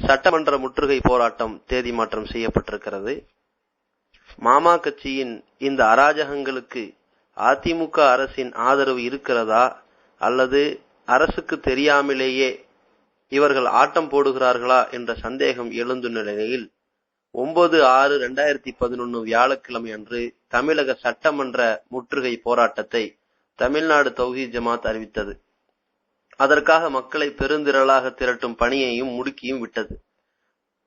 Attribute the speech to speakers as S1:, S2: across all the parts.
S1: சட்டமன்ற முற்றுகை போராட்டம் தேதி மாற்றம் செய்யப்பட்டிருக்கிறது. மாமா கட்சியின் இந்த அராஜகங்களுக்கு அதிமுக அரசின் ஆதரவு இருக்கிறதா அல்லது அரசுக்கு தெரியாமலேயே இவர்கள் ஆட்டம் போடுகிறார்களா என்ற சந்தேகம் எழுந்துள்ள நிலையில் 9/6/2011 வியாழக்கிழமை அன்று தமிழக சட்டமன்ற முற்றுகை போராட்டத்தை தமிழ்நாடு தௌஹீத் ஜமாத் அறிவித்தது. அதற்காக மக்களை பெருந்திரளாக திரட்டும் பணியையும் முடுக்கியும் விட்டது.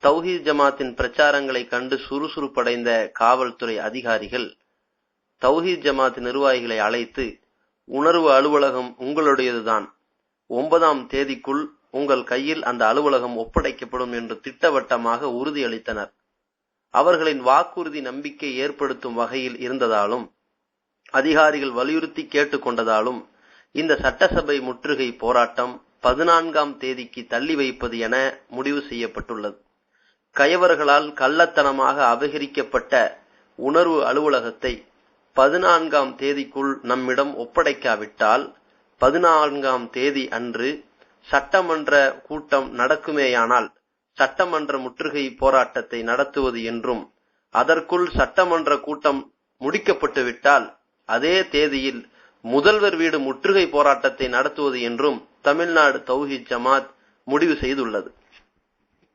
S1: தௌஹீத் ஜமாத்தின் பிரச்சாரங்களை கண்டு சுறுசுறுப்படைந்த காவல்துறை அதிகாரிகள் தௌஹீத் ஜமாத் நிர்வாகிகளை அழைத்து, உணர்வு அலுவலகம் உங்களுடையதுதான், 9ஆம் தேதிக்குள் உங்கள் கையில் அந்த அலுவலகம் ஒப்படைக்கப்படும் என்று திட்டவட்டமாக உறுதியளித்தனர். அவர்களின் வாக்குறுதி நம்பிக்கை ஏற்படுத்தும் வகையில் இருந்ததாலும் அதிகாரிகள் வலியுறுத்தி கேட்டுக்கொண்டதாலும் இந்த சட்டசபை முற்றுகை போராட்டம் 14ஆம் தேதிக்கு தள்ளி வைப்பது என முடிவு செய்யப்பட்டுள்ளது. கயவர்களால் கள்ளத்தனமாக அபகரிக்கப்பட்ட உணர்வு அலுவலகத்தை 14ஆம் தேதிக்குள் நம்மிடம் ஒப்படைக்காவிட்டால் 14ஆம் தேதி அன்று சட்டமன்ற கூட்டம் நடக்குமேயானால் சட்டமன்ற முற்றுகை போராட்டத்தை நடத்துவது என்றும், அதற்குள் சட்டமன்ற கூட்டம் முடிக்கப்பட்டுவிட்டால் அதே தேதியில் முதல்வர் வீடு முற்றுகை போராட்டத்தை நடத்துவது என்றும் தமிழ்நாடு தௌஹீத் ஜமாத் முடிவு செய்துள்ளது.